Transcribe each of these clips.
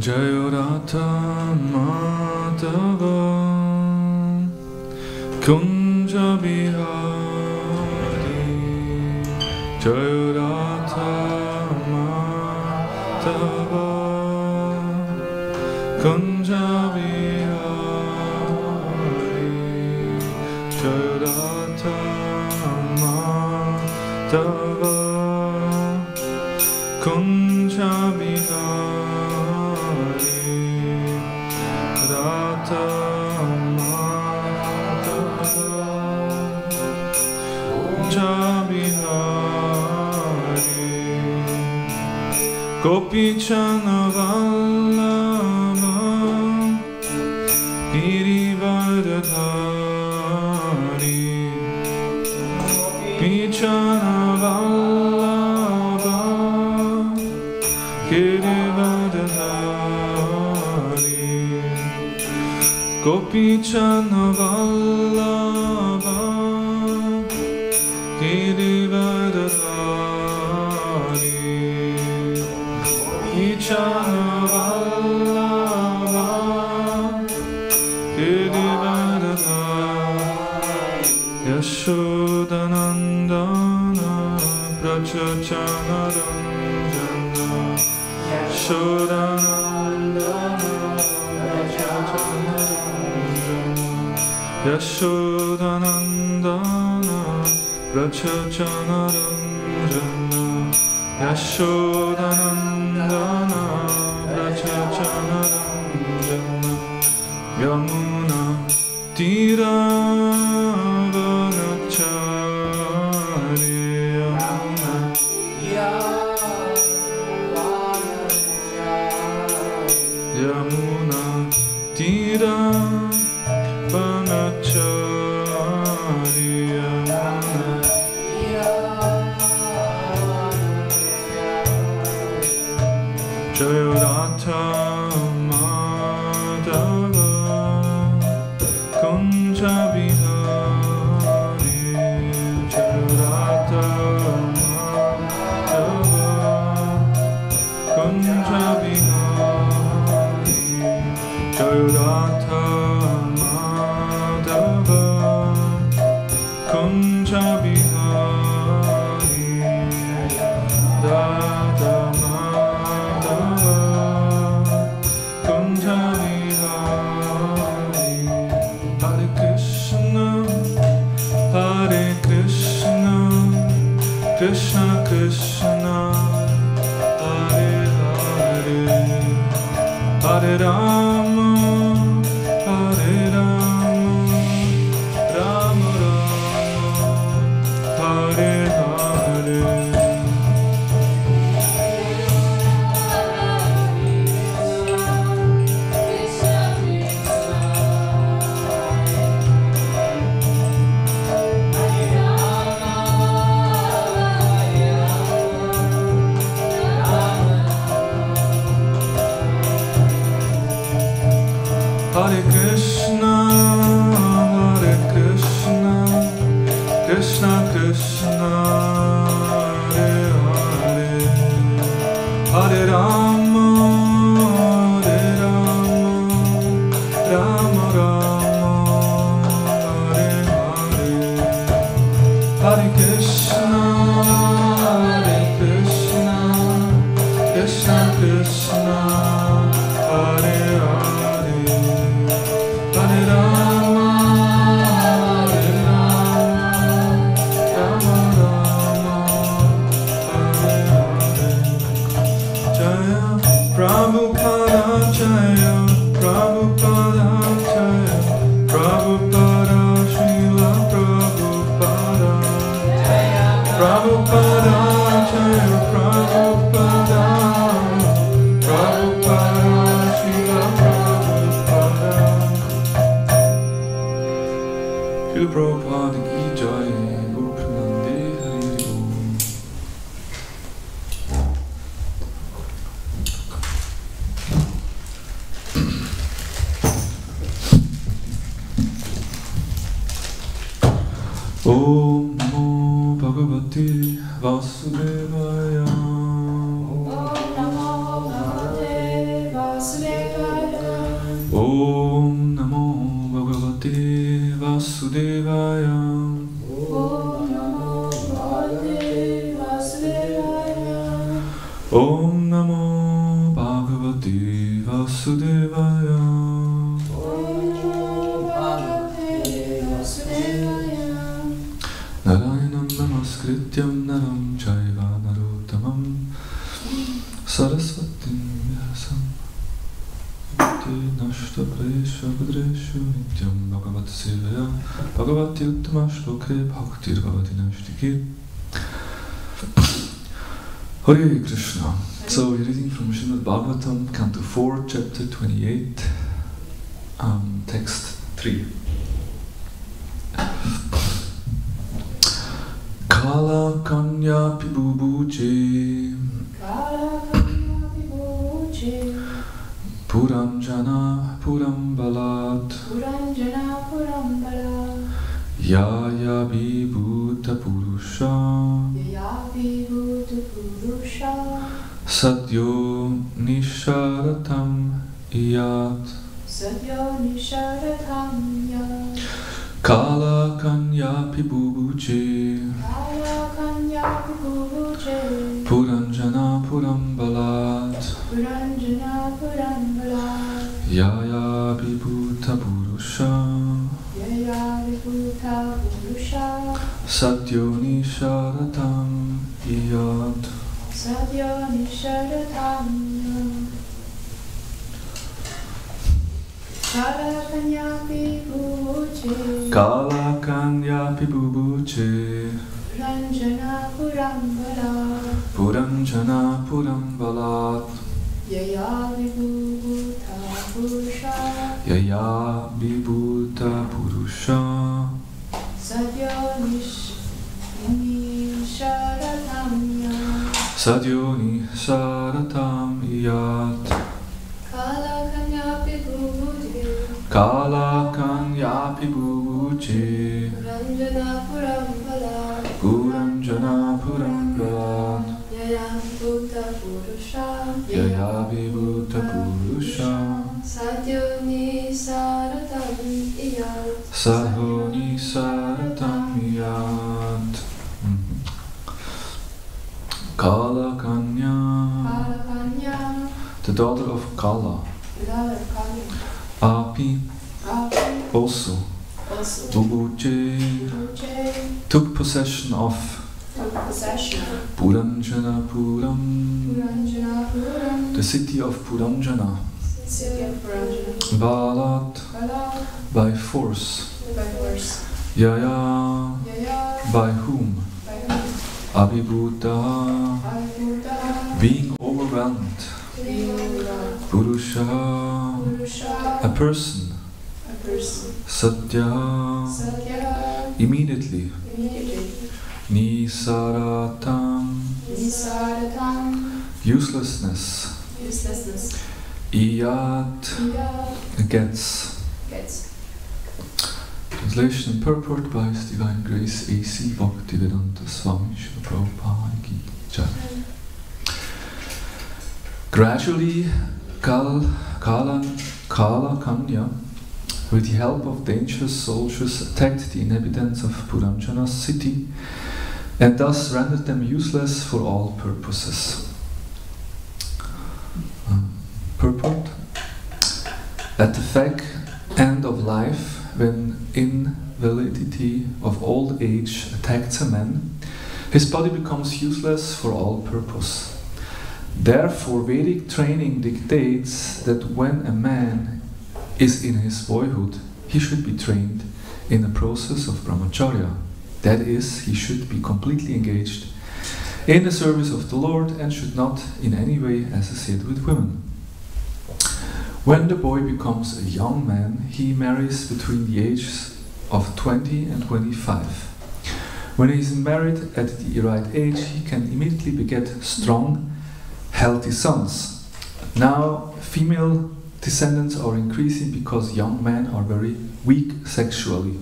Jaya Radha Madhava Kunja Bihari Jaya Radha Madhava Kunja Bihari Jaya Radha Madhava Kunja Bihari Radha Madhava Kunja Bihari Gopichana Vallabha Girivardhari Gopichana Vallabha Girivardhari Gopichana Vallabha Girivardhari Gopichana Vallabha Girivardhari Yashodanandana Prachachana Ranjana Yashodanandana Prachachana Ranjana Yashodanandana Prachachana Ranjana Yamuna Tira Vanachari Yamuna Tira Vanachari Jaya Radha Madhava Kunja Bihari Jaya Radha Madhava Kunja Bihari Jaya Radha Madhava Kunja Bihari Radha Madhava Kunja Bihari Hare Krishna Krishna Krishna Hare Hare Hare Rama Hare Rama Rama Rama Hare Hare Hare Krishna Krishna Krishna Hare Hare Hare Rama Rama Rama Hare Hare Hare Krishna Krishna Krishna Hare Hare Hare Rama Rama Rama Hare Hare Jaya Prabhupada Jaya Prabhupada Jaya Prabhupada Srila Prabhupada Prabhupada Jaya Prabhupada Prabhupada Srila Prabhupada Srila Prabhupada ki jai Guru Premanande Hari Om Om Namo Bhagavate Vasudevaya Om Namo Bhagavate Vasudevaya Vasudevaya. Om Namo Bhagavate Vasudevaya. Om Namo Bhagavate Vasudevaya. Om Namo Bhagavate Vasudevaya. Narayanam Namaskrityam Naram Chaiva Narottamam Saraswatim Vyasam Nashta Presha Padreshu Nityam Bhagavat Sevaya Bhagavati Uttama Shloke Bhaktir Bhavati Nashtikir. Hare Krishna. So we're reading from Srimad Bhagavatam, Canto 4, Chapter 28, Text 3. Kala Kanya Pibubuche Kala Kanya Pibubuche. Puranjana Purambalat Puranjana Purambalat. Yaya Vibhuta Purusha Yaya Vibhuta Purusha. Sadyo Nisharatam Iyat Sadyo Nisharatam Yat. Kala Kanya Pibubuche Kala Kanya Pibubuche. Puranjana Purambalat Puranjana Purambalat. Yaya Vibhuta Purusha Yaya Vibhuta Purusha. Satyo Nisharatam Iyat. Sadyo Nisharatam Yat. Kala Kanya Pibubuche. Kala Kanya Pibubuche Puranjana Purambalat. Puranjana Purambalat Yaya Vibhuta Purusha. Yaya Vibhuta Purusha Sadyo Nisharatam Yat. Sadyo Nisharatam Iyat. Kala Kanya Pibubuche. Kala Kanya Pibubuche Puranjana Purambalat. Puranjana Purambalat Yaya Vibhuta Purusha. Yaya Vibhuta Purusha Sadyo Nisharatam Yat. Sadyo Nisharatam Iyat. Kala Kanya, Kala Kanya. the daughter of Kala, Daughter Kanya. Api, Api. also Also. Bubuche, Bubuche. took possession of Took possession. Puranjana Puram, Puranjana Puram. the city of Puranjana, City of Puranjana. Balat, Kala. by force, By force. Yaya, Yaya. by whom, By whom? Abhibhuta, Abhibhuta. being overwhelmed, Being Purusha, Purusha. a person, A person. Satya, Satya. immediately, Immediately. Nisaratam, Nisaratam. uselessness, Uselessness. Iyat, Yat. gets. Translation and purport by His Divine Grace A.C. Bhaktivedanta Swami Srila Prabhupada Ki Jai. Gradually, Kala Kanya, with the help of dangerous soldiers, attacked the inhabitants of Puranjana's city and thus rendered them useless for all purposes. Purport: at the fag end of life, when invalidity of old age attacks a man, his body becomes useless for all purpose. Therefore, Vedic training dictates that when a man is in his boyhood, he should be trained in the process of brahmacharya. That is, he should be completely engaged in the service of the Lord and should not in any way associate with women. When the boy becomes a young man, he marries between the ages of 20 and 25. When he is married at the right age, he can immediately beget strong, healthy sons. Now, female descendants are increasing because young men are very weak sexually.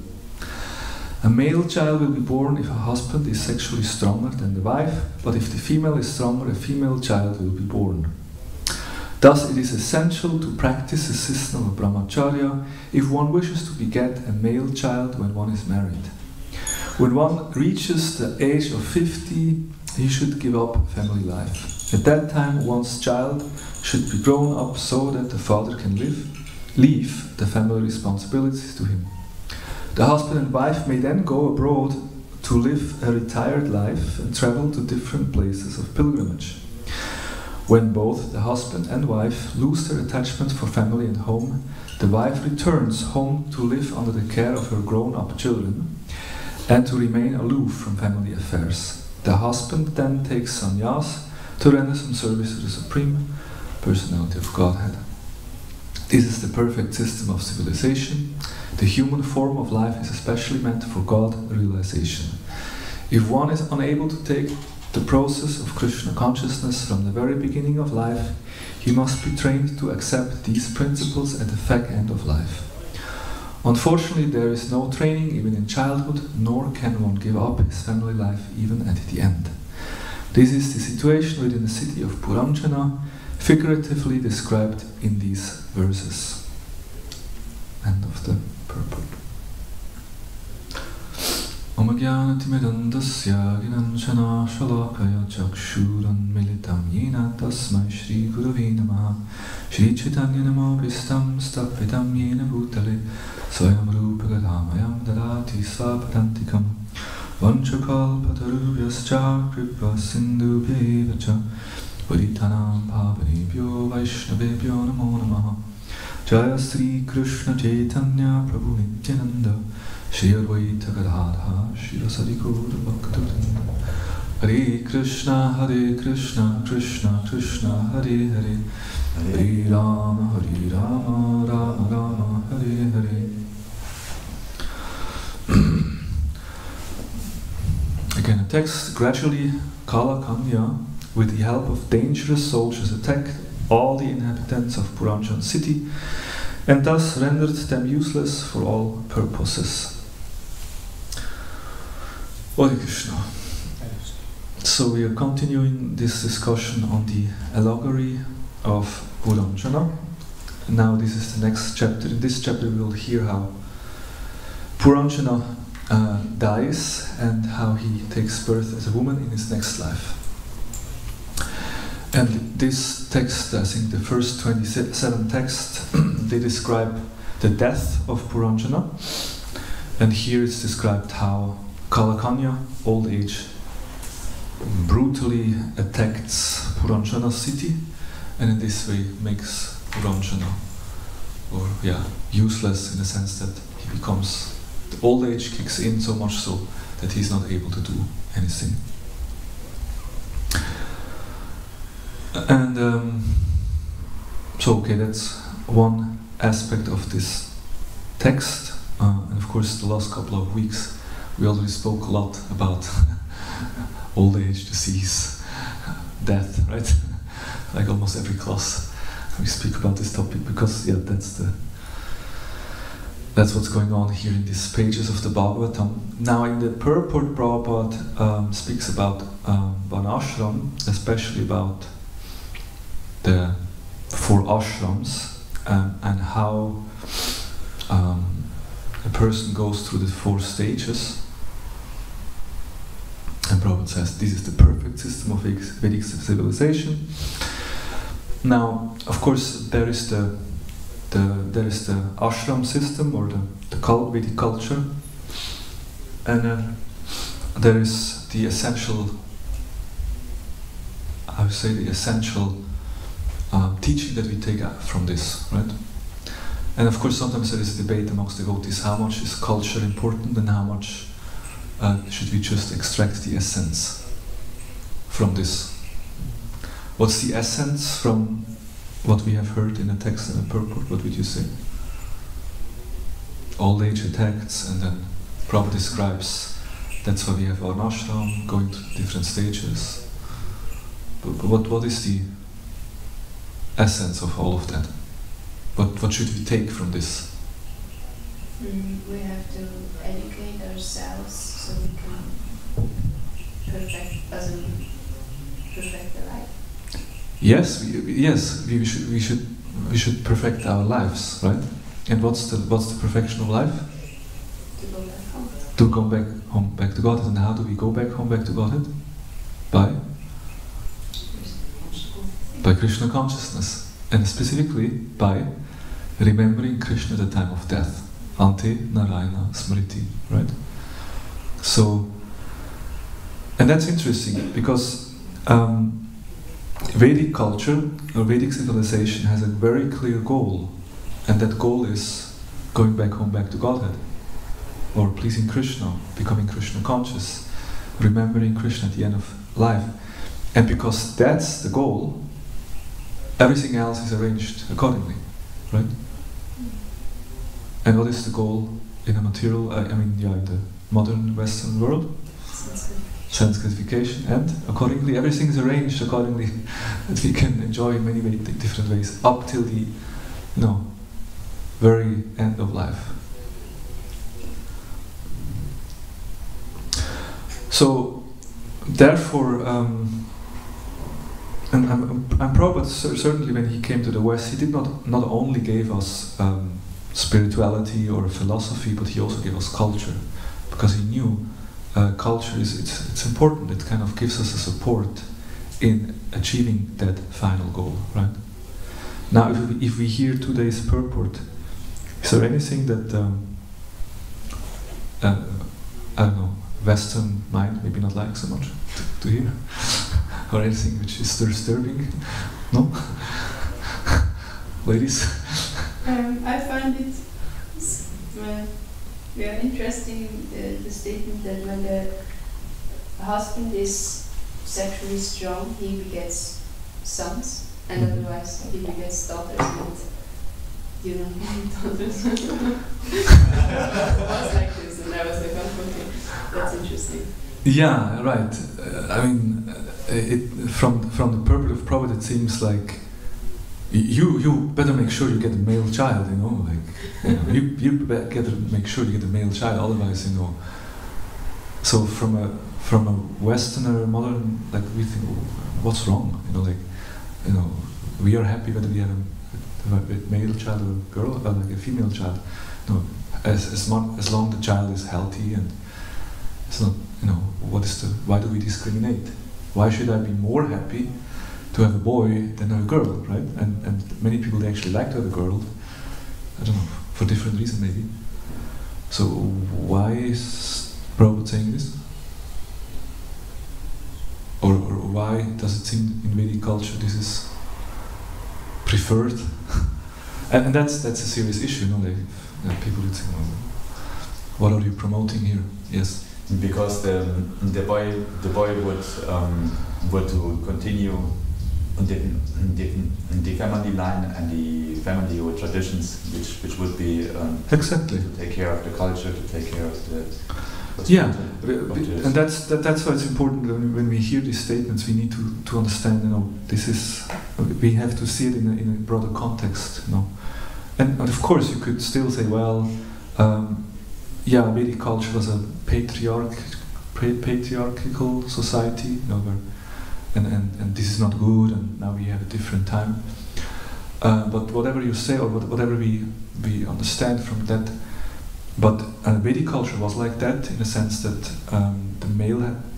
A male child will be born if a husband is sexually stronger than the wife, but if the female is stronger, a female child will be born. Thus, it is essential to practice the system of brahmacharya if one wishes to beget a male child when one is married. When one reaches the age of 50, he should give up family life. At that time, one's child should be grown up so that the father can leave the family responsibilities to him. The husband and wife may then go abroad to live a retired life and travel to different places of pilgrimage. When both the husband and wife lose their attachment for family and home, the wife returns home to live under the care of her grown-up children and to remain aloof from family affairs. The husband then takes sannyas to render some service to the Supreme Personality of Godhead. This is the perfect system of civilization. The human form of life is especially meant for God realization. If one is unable to take the process of Krishna consciousness from the very beginning of life, he must be trained to accept these principles at the fag end of life. Unfortunately, there is no training even in childhood, nor can one give up his family life even at the end. This is the situation within the city of Puranjana, figuratively described in these verses. End of the purport. Om Jnanatimidandasya Ginanshana Shalakaya Chakshuran Militam Yena Tasmai Shri Gurave Namaha Shri Chaitanya Namo Vistam Stapitam Yena Bhutale Swayam Rupa Gadamayam Dadati Svapadantikam Vanchakalpatarubhyascha Kripa Sindhubhyevacha Paritanam Pavanebhyo Vaishnavebhyo Namo Namaha Jaya Sri Krishna Chaitanya Prabhu Nityananda Shri Advaita Gadadha Shri Rasadi Gaura Bhaktivinoda Hare Krishna Krishna Krishna Hare Hare Hare Rama Rama Rama Hare Hare. Again, a text. Gradually, Kala Kanya, with the help of dangerous soldiers, attacked all the inhabitants of Puranjan city and thus rendered them useless for all purposes. Hare Krishna. So we are continuing this discussion on the allegory of Puranjana. Now this is the next chapter. In this chapter we will hear how Puranjana dies and how he takes birth as a woman in his next life. And this text, I think the first 27 texts, they describe the death of Puranjana. And here it's described how Kalakanya, old age, brutally attacks Puranjana city, and in this way makes Puranjana, useless in the sense that he becomes, the old age kicks in so much so that he's not able to do anything. And that's one aspect of this text. And of course, the last couple of weeks we already spoke a lot about old age, disease, death, right? Like almost every class we speak about this topic because that's what's going on here in these pages of the Bhagavatam. Now in the purport, Prabhupada speaks about Varnashram, especially about the 4 ashrams and how a person goes through the 4 stages. And Prabhupada says this is the perfect system of Vedic civilization. Now, of course, there is the ashram system or the Vedic culture, and then there is the essential, I would say, the essential teaching that we take from this, right? And of course, sometimes there is a debate amongst devotees: how much is culture important, and how much should we just extract the essence from this? What's the essence from what we have heard in the text and the purport? What would you say? Old age attacks, and then Prabhupada describes that's why we have Varnashram, going through different stages. But what is the essence of all of that? What should we take from this? We have to educate ourselves so we can perfect the life. Yes, we should perfect our lives, right? And what's the perfection of life? To go back home. To go back home, back to Godhead. And how do we go back home, back to Godhead? By Krishna consciousness, and specifically by remembering Krishna at the time of death. Ante Narayana Smriti, right? So, and that's interesting because Vedic culture or Vedic civilization has a very clear goal, and that goal is going back home, back to Godhead, or pleasing Krishna, becoming Krishna conscious, remembering Krishna at the end of life. And because that's the goal, everything else is arranged accordingly, right? And what is the goal in a material, in the modern Western world? Sanskritification, and accordingly everything is arranged accordingly that we can enjoy in many different ways up till the very end of life. So therefore, and Prabhupada certainly when he came to the West, he did not only gave us spirituality or philosophy, but he also gave us culture, because he knew culture it's important. It kind of gives us a support in achieving that final goal, right? Now, if we hear today's purport, is there anything that I don't know, Western mind maybe not like so much to hear, or anything which is disturbing? No, ladies. I find it very interesting, the statement that when the husband is sexually strong, he begets sons, and otherwise he begets daughters, and you don't have daughters. It was like this, and I was like, oh, okay, that's interesting. Yeah, right. From the purport of Prabhupada, it seems like you better make sure you get a male child, you better make sure you get a male child, otherwise, So from a Westerner, modern, we think, what's wrong? We are happy whether we have a male child or a girl, a female child. As long the child is healthy, and it's not, why do we discriminate? Why should I be more happy to have a boy than a girl, right? And many people, they actually like to have a girl, I don't know, for different reasons maybe. So why is Prabhupada saying this? Or why does it seem in Vedic culture this is preferred? and that's a serious issue, people would say, what are you promoting here? Yes. Because the boy would to continue the family line and the family or traditions, which would be exactly to take care of the culture, to take care of the and that's why it's important when we hear these statements. We need to understand, this is, we have to see it in a broader context, And of course, you could still say, well, Vedic culture was a patriarchal society, where and this is not good, and now we have a different time. But whatever you say, or whatever we understand from that, but Vedic culture was like that in the sense that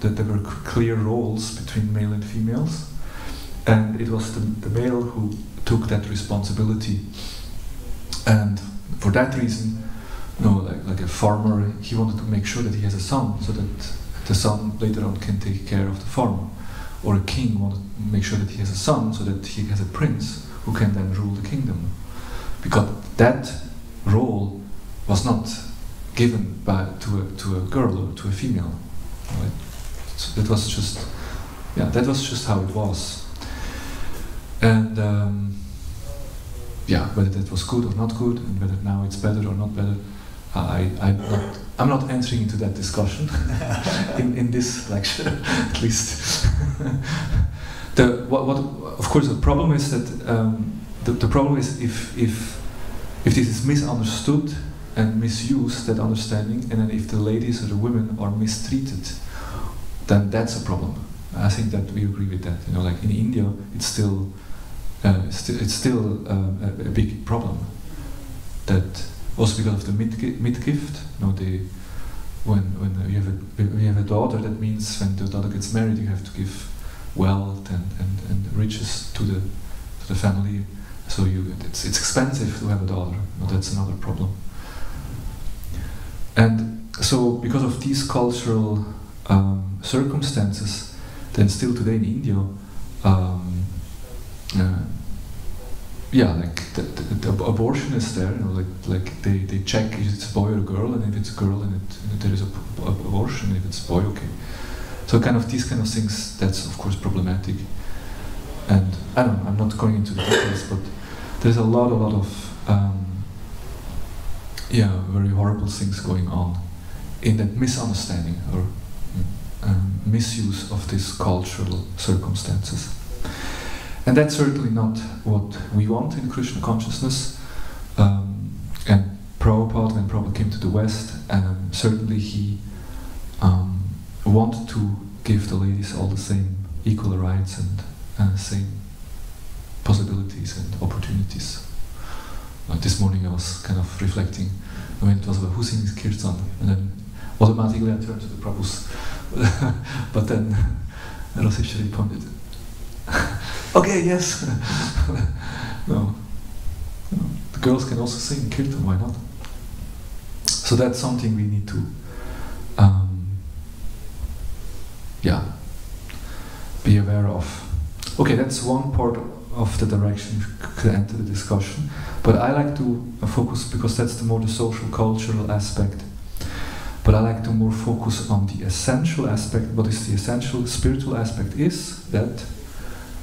that there were clear roles between male and females, and it was the male who took that responsibility. And for that reason, like a farmer, he wanted to make sure that he has a son, so that the son later on can take care of the farm. Or a king wanted to make sure that he has a son, so that he has a prince who can then rule the kingdom. Because that role was not given to a girl or to a female. Right? So that was just how it was. And whether that was good or not good, and whether now it's better or not better, I'm not entering into that discussion in this lecture, at least. Of course, the problem is that the problem is if this is misunderstood and misused, that understanding, and then if the ladies or the women are mistreated, then that's a problem. I think that we agree with that. You know, like in India, it's still a big problem. That also because of the midgift. You know, when you have a daughter, that means when the daughter gets married, you have to give wealth and riches to the family. So it's expensive to have a daughter. You know, that's another problem. And so because of these cultural circumstances, then still today in India, like the abortion is there. You know, like they check if it's a boy or a girl, and if it's a girl, and there is a abortion. And if it's a boy, okay. So kind of these kind of things, that's of course problematic. And I don't know, I'm not going into the details, but there's a lot of very horrible things going on in that misunderstanding or misuse of these cultural circumstances. And that's certainly not what we want in Krishna consciousness. And Prabhupada, when Prabhupada came to the West, certainly he wanted to give the ladies all the same equal rights and same possibilities and opportunities. This morning I was kind of reflecting when it was about who sings Kirtan, and then automatically I turned to the Prabhus. But then Raseshwari pointed, okay, yes. No, the girls can also sing Kirtan, why not? So that's something we need to be aware of. Okay, that's one part of the direction we could enter the discussion. But I like to focus, because that's the social cultural aspect. But I like to more focus on the essential aspect. What is the essential spiritual aspect is that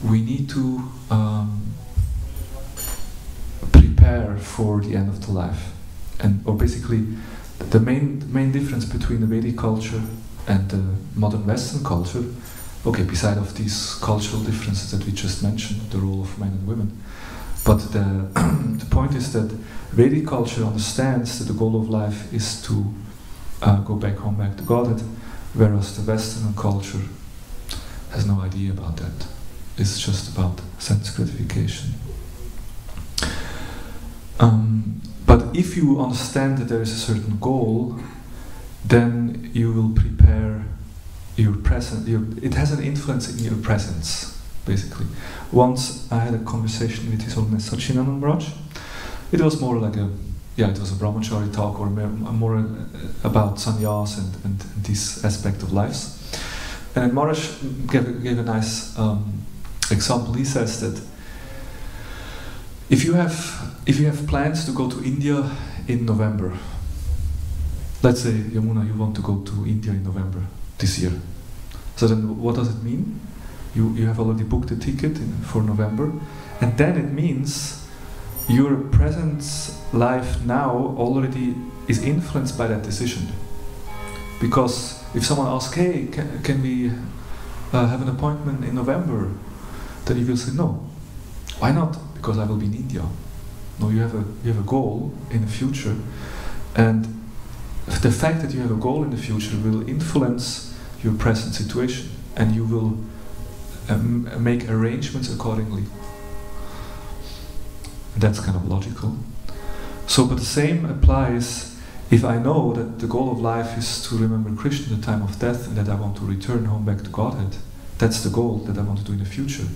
we need to prepare for the end of the life. Or basically, the main difference between the Vedic culture and the modern Western culture, okay, beside of these cultural differences that we just mentioned, the role of men and women, but the point is that Vedic culture understands that the goal of life is to go back home, back to Godhead, whereas the Western culture has no idea about that. It's just about sense gratification. But if you understand that there is a certain goal, then you will prepare your present. It has an influence in your presence, basically. Once I had a conversation with His Holiness Sachinananda Maharaj. It was more like it was a brahmachari talk, or more about sannyas and this aspect of lives. And then Maharaj gave a nice example. He says that if you have plans to go to India in November, let's say, Yamuna, you want to go to India in November this year. So then what does it mean? You have already booked a ticket for November, and then it means your present life now already is influenced by that decision. Because if someone asks, hey, can we have an appointment in November? Then you will say no. Why not? Because I will be in India. No, you have a goal in the future, and the fact that you have a goal in the future will influence your present situation, and you will make arrangements accordingly. That's kind of logical. So, but the same applies if I know that the goal of life is to remember Krishna at the time of death, and that I want to return home back to Godhead. That's the goal that I want to do in the future.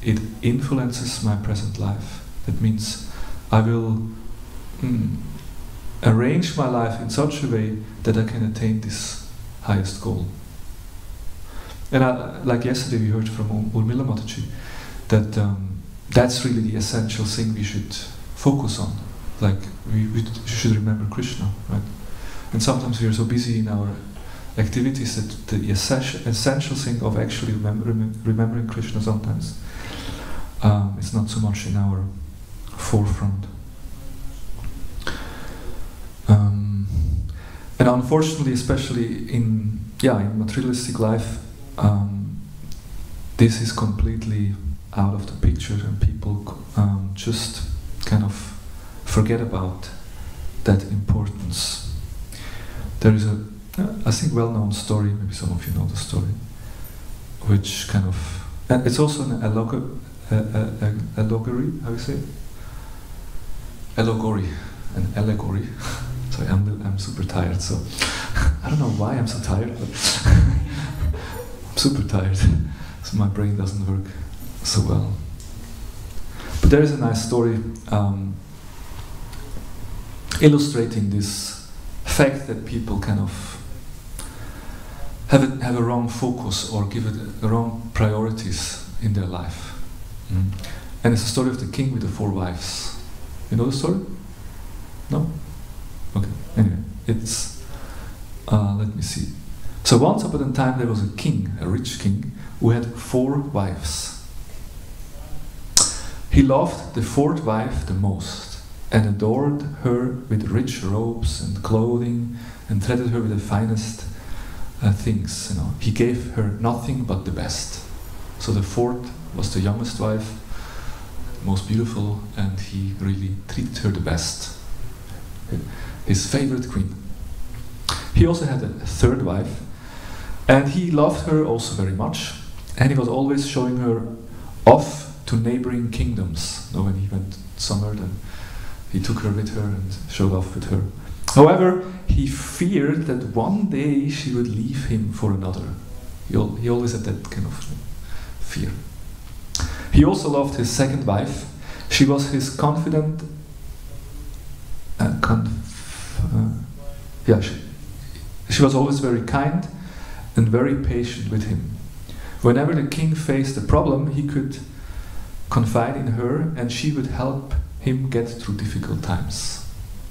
It influences my present life. That means I will arrange my life in such a way that I can attain this highest goal. And like yesterday we heard from Urmila Mataji, that that's really the essential thing we should focus on. Like we should remember Krishna, right? And sometimes we are so busy in our activities that the essential thing of actually remembering Krishna sometimes it's not so much in our forefront. And unfortunately, especially in materialistic life, this is completely out of the picture, and people just kind of forget about that importance. There is a, I think, well-known story, maybe some of you know the story, which kind of, and it's also an allegory, how you say it? Allegory, an allegory. Sorry, I'm super tired, so I don't know why I'm so tired, but I'm super tired, so my brain doesn't work so well. But there is a nice story illustrating this fact that people kind of have a wrong focus or give it the wrong priorities in their life. And it's the story of the king with the 4 wives. You know the story? No? Okay. Anyway, it's let me see. So once upon a time there was a king, a rich king, who had 4 wives. He loved the 4th wife the most and adored her with rich robes and clothing and treated her with the finest things. You know, he gave her nothing but the best. So the 4th was the youngest wife, most beautiful, and he really treated her the best. His favorite queen. He also had a 3rd wife, and he loved her also very much, and he was always showing her off to neighboring kingdoms. You know, when he went somewhere, then he took her with her and showed off with her. However, he feared that one day she would leave him for another. He always had that kind of fear. He also loved his 2nd wife. She was his confident she was always very kind and very patient with him. Whenever the king faced a problem, he could confide in her and she would help him get through difficult times.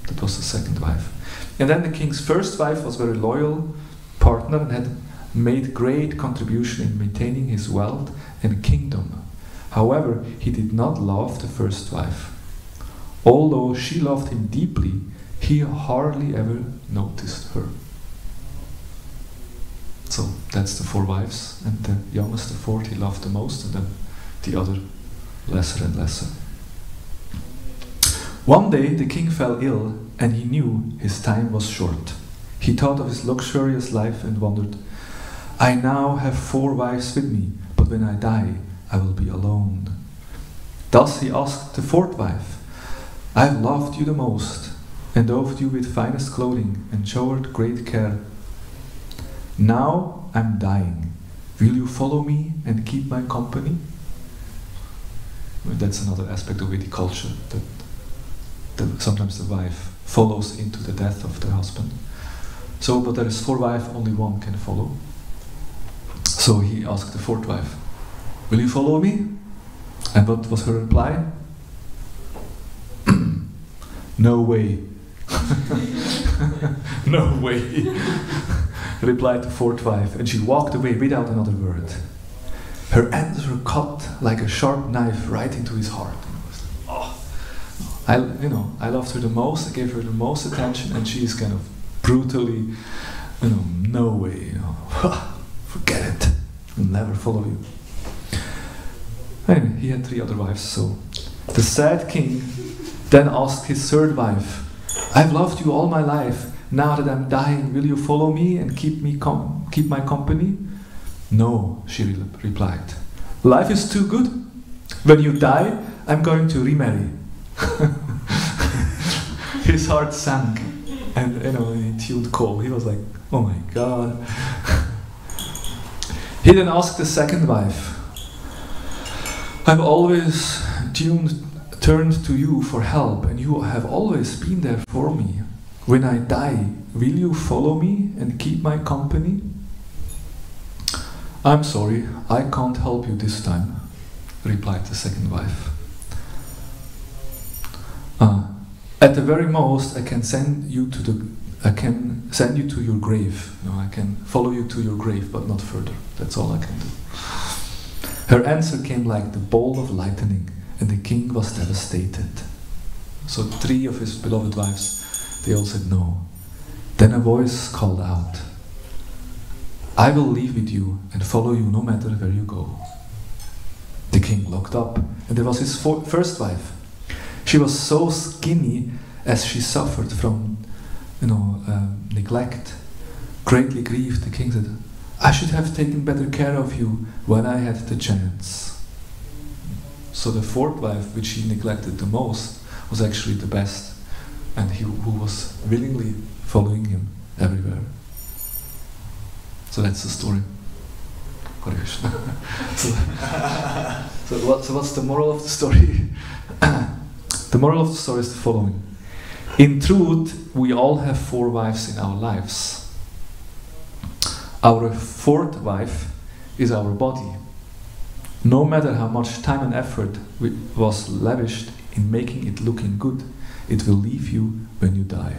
That was the 2nd wife. And then the king's 1st wife was a very loyal partner and had made great contribution in maintaining his wealth and kingdom. However, he did not love the 1st wife. Although she loved him deeply, he hardly ever noticed her. So that's the 4 wives, and the youngest, the 4th, he loved the most, and then the other lesser and lesser. One day the king fell ill, and he knew his time was short. He thought of his luxurious life and wondered, I now have 4 wives with me, but when I die, I will be alone. Thus he asked the 4th wife, I have loved you the most, endowed you with finest clothing, and showered great care. Now I'm dying. Will you follow me and keep my company? Well, that's another aspect of Vedic culture, that sometimes the wife follows into the death of the husband. So, but there is 4 wives, only one can follow. So he asked the 4th wife, will you follow me? And what was her reply? No way. No way, replied the 4th wife, and she walked away without another word. Her answer cut like a sharp knife right into his heart. I loved her the most, I gave her the most attention, and she is kind of brutally, no way, forget it, I'll never follow you. Anyway, he had 3 other wives, so the sad king then asked his 3rd wife, I've loved you all my life, now that I'm dying, will you follow me and keep my company? No, she replied. Life is too good. When you die, I'm going to remarry. His heart sank, and he tuned cold. He was like, oh my God. He then asked the 2nd wife, I've always turned to you for help, and you have always been there for me. When I die, will you follow me and keep my company? I'm sorry, I can't help you this time, replied the 2nd wife. At the very most, I can send you to your grave. I can follow you to your grave, but not further. That's all I can do. Her answer came like the bolt of lightning, and the king was devastated. So 3 of his beloved wives, they all said no. Then a voice called out, I will leave with you and follow you no matter where you go. The king looked up, and there was his 1st wife. She was so skinny as she suffered from, neglect. Greatly grieved, the king said, I should have taken better care of you when I had the chance. So the fourth wife, which he neglected the most, was actually the best, and who was willingly following him everywhere. So that's the story. Hare Krishna. So what's the moral of the story? The moral of the story is the following. In truth, we all have 4 wives in our lives. Our 4th wife is our body. No matter how much time and effort was lavished in making it looking good, it will leave you when you die.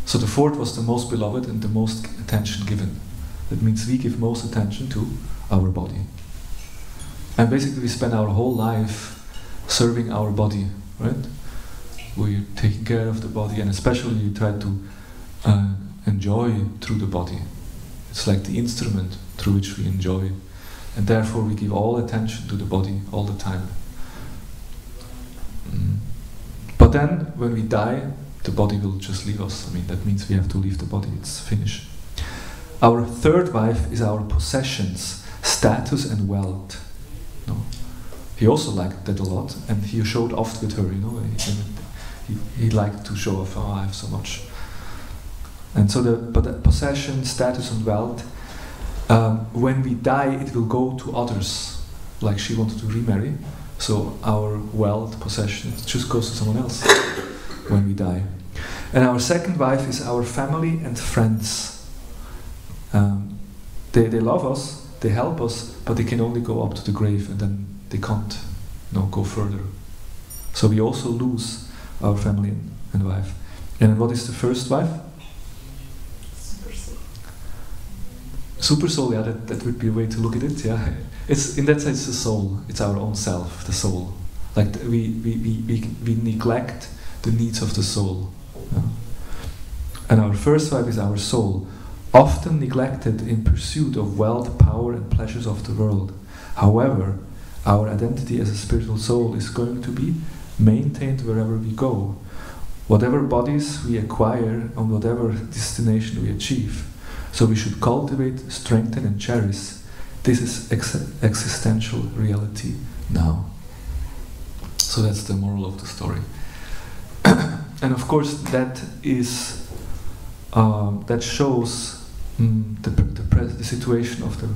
So the 4th was the most beloved and the most attention given. That means we give most attention to our body. And basically we spend our whole life serving our body, right? We're taking care of the body, and especially you try to enjoy through the body. It's like the instrument through which we enjoy, and therefore we give all attention to the body all the time. But then when we die, the body will just leave us. I mean, that means we have to leave the body, it's finished. Our 3rd wife is our possessions, status and wealth. No? He also liked that a lot, and he showed off with her, you know. He liked to show off, oh, I have so much. And so but the possession, status and wealth, when we die, it will go to others. Like she wanted to remarry, so our wealth, possession, it just goes to someone else when we die. And our 2nd wife is our family and friends. They love us, they help us, but they can only go up to the grave, and then they can't go further. So we also lose our family and wife. And what is the 1st wife? Super soul. Super soul, yeah, that would be a way to look at it, yeah. It's, in that sense, the soul. It's our own self, the soul. Like we neglect the needs of the soul. Yeah? And our 1st wife is our soul, often neglected in pursuit of wealth, power and pleasures of the world. However, our identity as a spiritual soul is going to be maintained wherever we go. Whatever bodies we acquire, on whatever destination we achieve. So we should cultivate, strengthen and cherish. This is existential reality now. So that's the moral of the story. And of course that is that shows the situation of the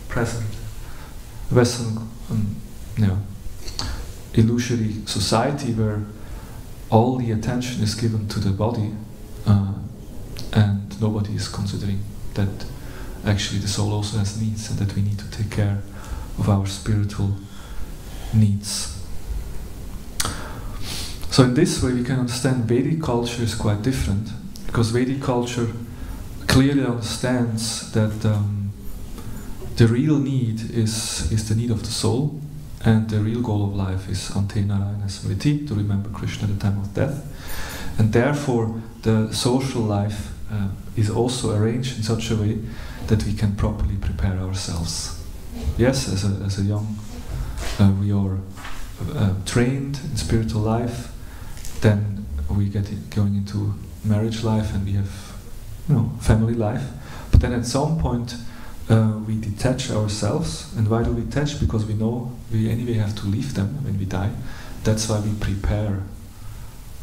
present Western illusory society, where all the attention is given to the body, and nobody is considering that actually the soul also has needs, and that we need to take care of our spiritual needs. So in this way we can understand Vedic culture is quite different, because Vedic culture clearly understands that the real need is the need of the soul, and the real goal of life is Ante Narayana Smriti, to remember Krishna at the time of death. And therefore the social life is also arranged in such a way that we can properly prepare ourselves. Yes, as a young, we are trained in spiritual life, then we get going into marriage life, and we have family life. But then at some point we detach ourselves. And why do we detach? Because we know we anyway have to leave them when we die. That's why we prepare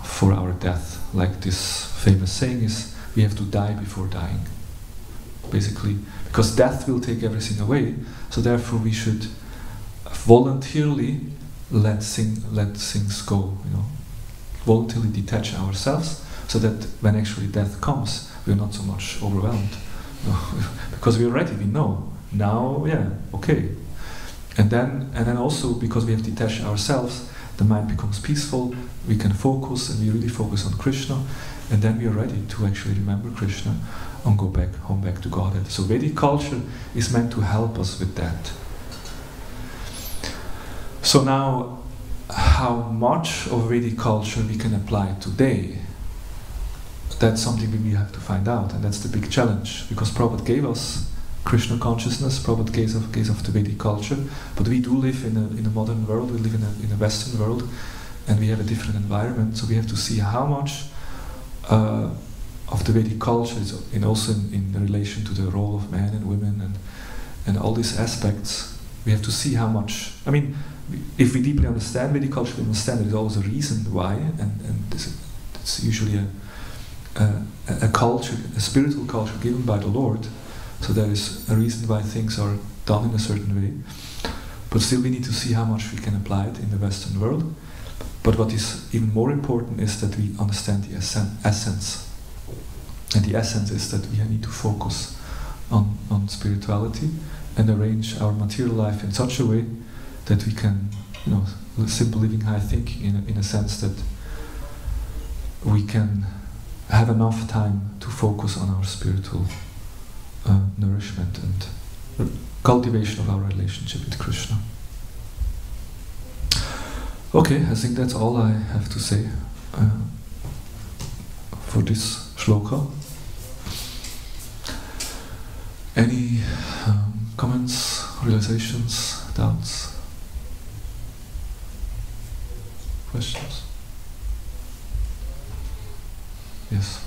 for our death. Like this famous saying is, we have to die before dying. Basically, because death will take everything away, so therefore we should voluntarily let things go, voluntarily detach ourselves, so that when actually death comes, we're not so much overwhelmed. Because we're ready, we know. Now, yeah, okay. And then also, because we have detached ourselves, the mind becomes peaceful, we can focus, and we really focus on Krishna, and then we are ready to actually remember Krishna and go home back to Godhead. So Vedic culture is meant to help us with that. So now, how much of Vedic culture we can apply today? That's something we have to find out, and that's the big challenge, because Prabhupada gave us Krishna consciousness, Prabhupada gave us the Vedic culture, but we do live in a modern world, we live in a Western world, and we have a different environment, so we have to see how much of the Vedic culture, and also in relation to the role of men and women and all these aspects, we have to see how much. I mean, if we deeply understand Vedic culture, we understand there is always a reason why, and it's usually a culture, a spiritual culture given by the Lord. So there is a reason why things are done in a certain way. But still we need to see how much we can apply it in the Western world. But what is even more important is that we understand the essence. And the essence is that we need to focus on spirituality and arrange our material life in such a way that we can, simple living, high thinking, in a sense that we can have enough time to focus on our spiritual nourishment and cultivation of our relationship with Krishna. Okay, I think that's all I have to say for this shloka. Any comments, realizations, doubts, questions? Yes.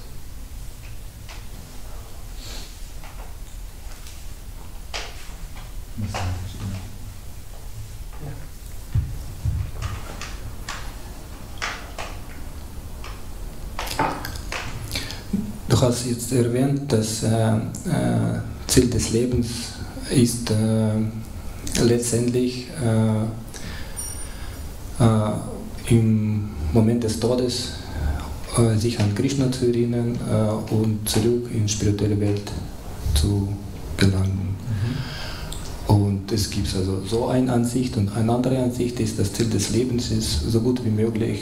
Du hast jetzt erwähnt, dass Ziel des Lebens ist letztendlich im Moment des Todes sich an Krishna zu erinnern und zurück in die spirituelle Welt zu gelangen. Und es gibt also so eine Ansicht, und eine andere Ansicht ist, das Ziel des Lebens ist, so gut wie möglich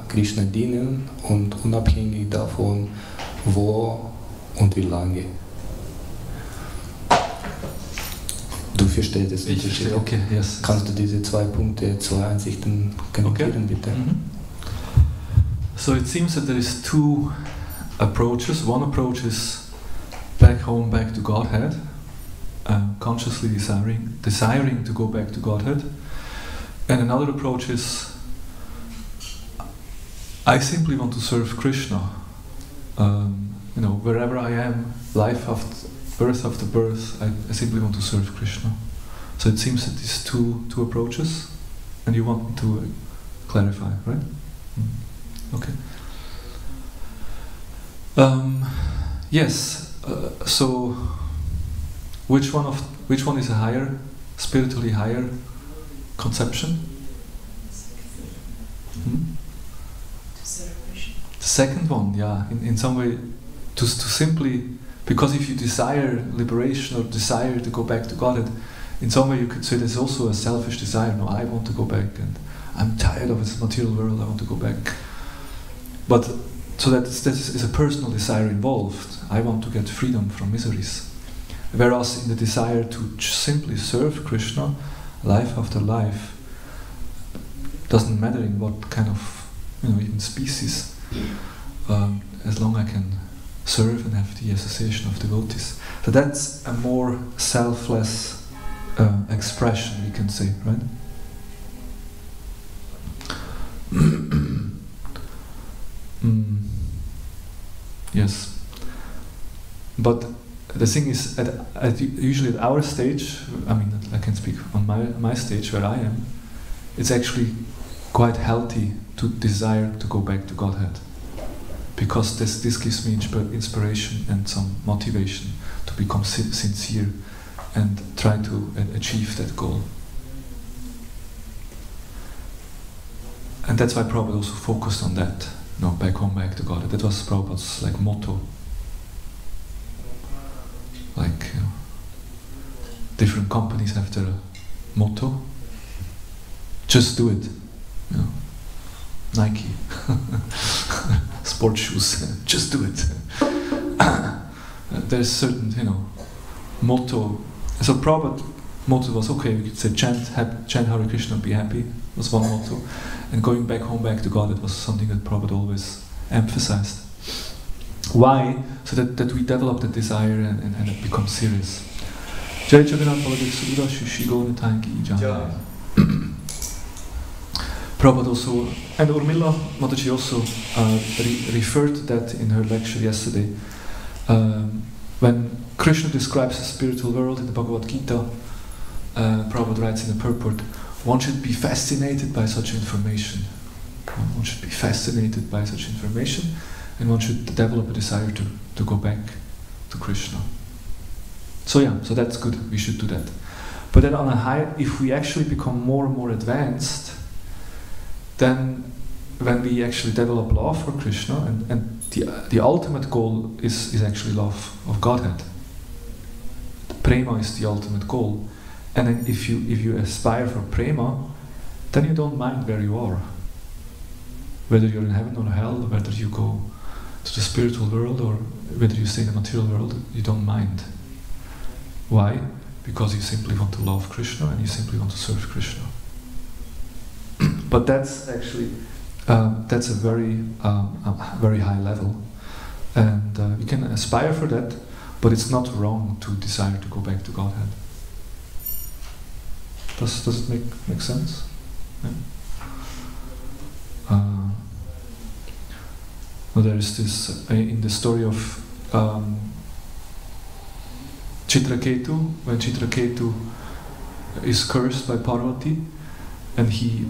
Krishna dienen und unabhängig davon, wo und wie lange. Du verstehst es. Ich verstehe, okay, yes. Kannst du diese zwei Ansichten kommentieren, bitte? So it seems that there is two approaches. One approach is back home, back to Godhead, consciously desiring to go back to Godhead. And another approach is I simply want to serve Krishna. Wherever I am, life after birth, I simply want to serve Krishna. So it seems that these two approaches, and you want me to clarify, right? Okay. Yes. So, which one is a higher, spiritually higher conception? The second one, yeah. In some way, to simply, because if you desire liberation or desire to go back to Godhead, in some way you could say there's also a selfish desire. No, I want to go back, and I'm tired of this material world. I want to go back. But so that is a personal desire involved. I want to get freedom from miseries. Whereas in the desire to simply serve Krishna, life after life, doesn't matter in what kind of, even species, as long as I can serve and have the association of devotees. So that's a more selfless expression, we can say, right? Yes. But the thing is, usually at our stage, I can speak on my stage where I am, it's actually quite healthy to desire to go back to Godhead. Because this gives me inspiration and some motivation to become sincere and try to achieve that goal. And that's why Prabhupada also focused on that. Back home, back to God. That was Prabhupada's motto. Different companies have their motto. Just do it. Nike, sports shoes. Just do it. There's certain, motto. So Prabhupada motto was okay. We could say chant Hare Krishna, be happy. Was one motto. And going back home, back to God, it was something that Prabhupada always emphasized. Why? So that we develop the desire and it becomes serious. Prabhupada also, and Urmila Mataji also referred to that in her lecture yesterday. When Krishna describes the spiritual world in the Bhagavad Gita, Prabhupada writes in the purport, one should be fascinated by such information. One should be fascinated by such information, and one should develop a desire to go back to Krishna. So yeah, so that's good, we should do that. But then on a high, if we actually become more and more advanced, then when we actually develop love for Krishna, and the ultimate goal is actually love of Godhead. Prema is the ultimate goal. And then if you aspire for prema, then you don't mind where you are. Whether you're in heaven or hell, whether you go to the spiritual world or whether you stay in the material world, you don't mind. Why? Because you simply want to love Krishna and you simply want to serve Krishna. But that's actually that's a very high level, and you can aspire for that, but it's not wrong to desire to go back to Godhead. Does it make sense? Yeah. Well, there is this in the story of Chitraketu, when Chitraketu is cursed by Parvati, and he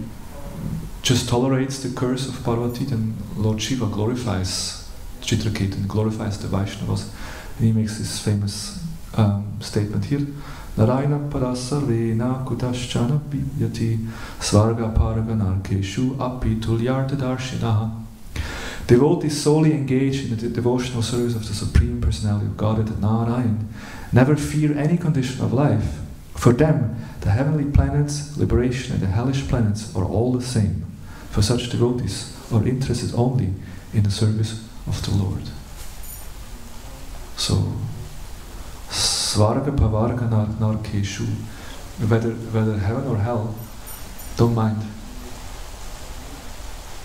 just tolerates the curse of Parvati, then Lord Shiva glorifies Chitraketu and glorifies the Vaishnavas, and he makes this famous statement here: Narayana parasarvena kutaschana bidyati svarga paraga narkeshu api tulyarta darshinaha. Devotees solely engaged in the devotional service of the Supreme Personality of Godhead, Narayan, never fear any condition of life. For them, the heavenly planets, liberation, and the hellish planets are all the same. For such devotees are interested only in the service of the Lord. So, Svarga Pavarga Narkeshu, whether heaven or hell, don't mind.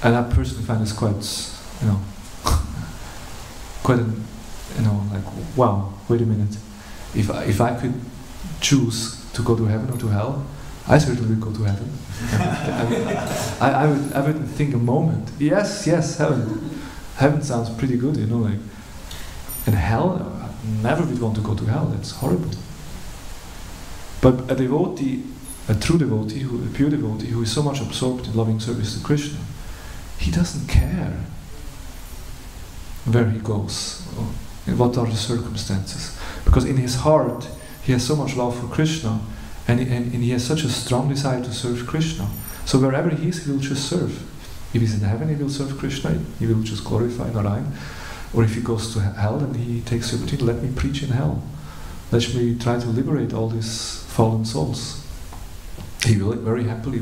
And I personally find this quite, quite, like, wow, wait a minute. If I could choose to go to heaven or to hell, I certainly would go to heaven. I wouldn't think a moment. Yes, heaven. Heaven sounds pretty good, like. And hell, I never would want to go to hell. That's horrible. But a devotee, a true devotee, a pure devotee, who is so much absorbed in loving service to Krishna, he doesn't care where he goes, or what are the circumstances. Because in his heart, he has so much love for Krishna, and he has such a strong desire to serve Krishna. So wherever he is, he will just serve. If he's in heaven, he will serve Krishna, he will just glorify Narayan. Or if he goes to hell, then he takes the opportunity, let me preach in hell. Let me try to liberate all these fallen souls. He will very happily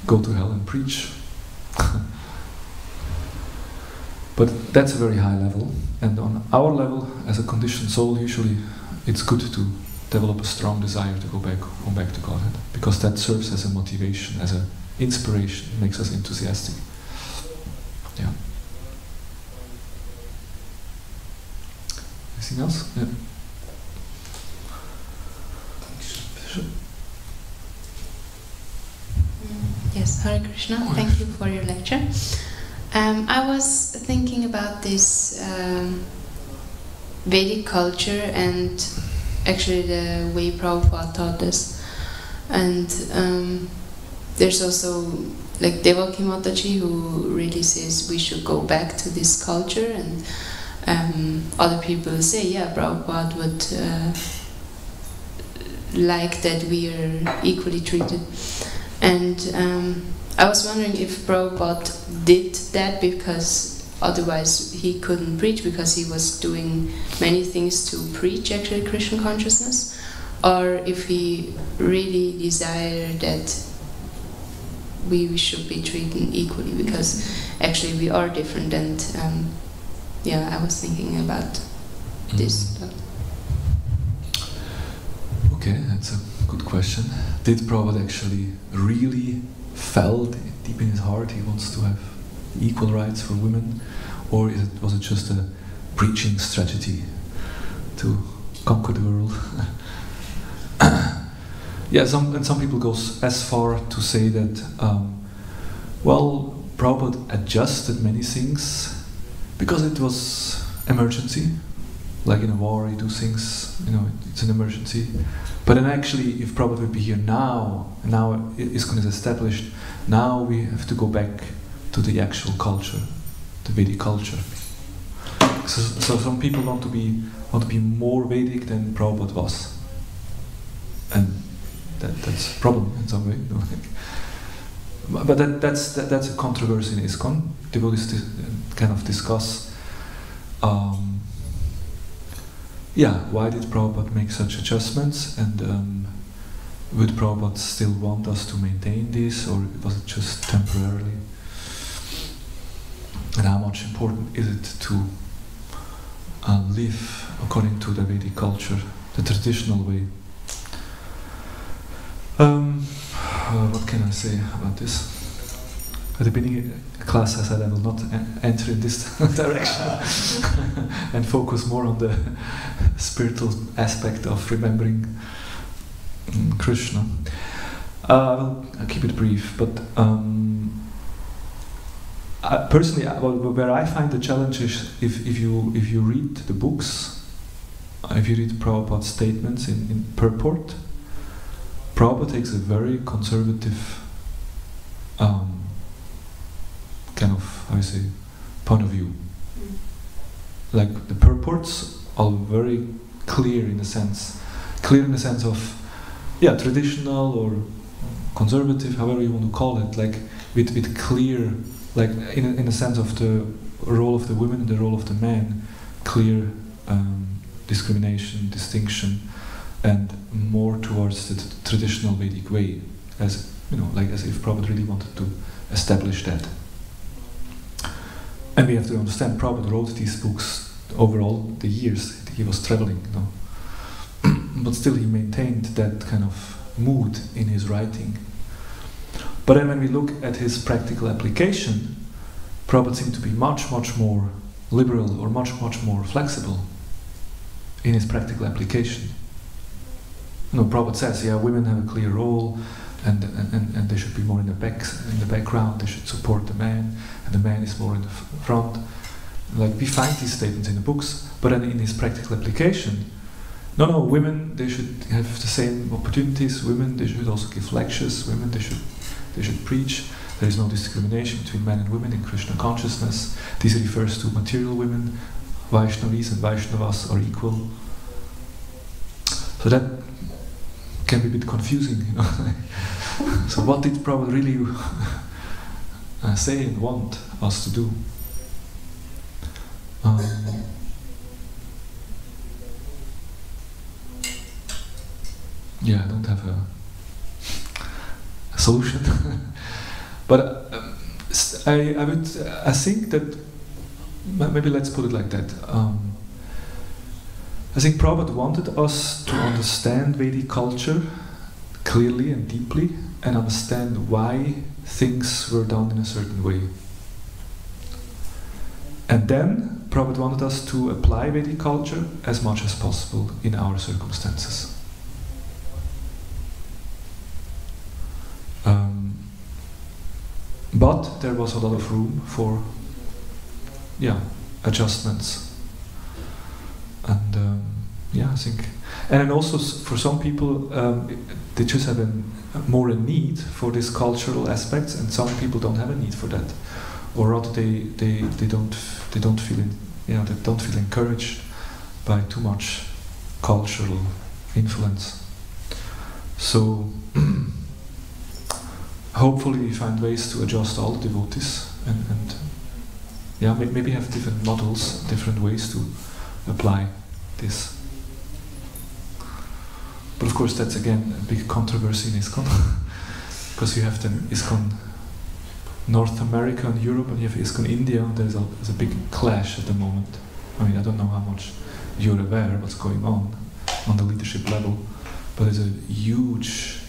go to hell and preach. But that's a very high level. And on our level, as a conditioned soul, usually it's good to develop a strong desire to go back to Godhead, because that serves as a motivation, as an inspiration, makes us enthusiastic. Yeah. Anything else? Yeah. Yes, Hare Krishna. Thank you for your lecture. I was thinking about this Vedic culture and actually the way Prabhupada taught us. And there's also like Devaki Mataji, who really says we should go back to this culture, and other people say, yeah, Prabhupada would like that we are equally treated. And I was wondering if Prabhupada did that because otherwise he couldn't preach, because he was doing many things to preach actually Krishna consciousness, or if he really desired that we should be treated equally, because actually we are different. And yeah, I was thinking about this. Okay, that's a good question. Did Prabhupada actually really felt deep in his heart he wants to have equal rights for women, or was it just a preaching strategy to conquer the world? Yeah, some people go as far to say that Well, Prabhupada adjusted many things because it was emergency. Like in a war, you do things, it's an emergency. But then actually, if Prabhupada would be here now ISKCON is established, now we have to go back to the actual culture, the Vedic culture. So some people want to be more Vedic than Prabhupada was. And that's a problem in some way. But that's a controversy in ISKCON. Devotees kind of discuss, why did Prabhupada make such adjustments, and would Prabhupada still want us to maintain this, or was it just temporarily? And how much important is it to live according to the Vedic culture, the traditional way? What can I say about this? At the beginning of the class I said I will not enter in this direction and focus more on the spiritual aspect of remembering Krishna. I'll keep it brief, but personally, where I find the challenge is if you read the books, if you read Prabhupada's statements in purport, Prabhupada takes a very conservative kind of, point of view. Like the purports are very clear in the sense of, traditional or conservative, however you want to call it, like with clear, like in a sense of the role of the women and the role of the man, clear discrimination, distinction, and more towards the traditional Vedic way, as if Prabhupada really wanted to establish that. And we have to understand, Prabhupada wrote these books over all the years he was traveling, but still he maintained that kind of mood in his writing. But then when we look at his practical application, Prabhupada seemed to be much, much more liberal or much, much more flexible in his practical application. Prabhupada says, women have a clear role, and they should be more in the background. They should support the man, and the man is more in the front. Like we find these statements in the books, but then in his practical application, no, women, they should have the same opportunities. Women, they should also give lectures. Women, they should preach. There is no discrimination between men and women in Krishna consciousness. This refers to material women. Vaishnavis and Vaishnavas are equal. So that can be a bit confusing, So what did Prabhupada really say and want us to do? I don't have a solution, but I think that maybe let's put it like that. I think Prabhupada wanted us to understand Vedic culture clearly and deeply, and understand why things were done in a certain way. And then Prabhupada wanted us to apply Vedic culture as much as possible in our circumstances. But there was a lot of room for adjustments. And I think, and then also for some people, they just have more a need for these cultural aspects, and some people don't have a need for that, or rather they don't feel they don't feel encouraged by too much cultural influence. So hopefully we find ways to adjust all the devotees, and maybe have different models, different ways to apply this. But of course that's again a big controversy in ISKCON, because you have the ISKCON North America and Europe, and you have ISKCON India. There's a big clash at the moment. I mean, I don't know how much you're aware what's going on the leadership level, but there's a huge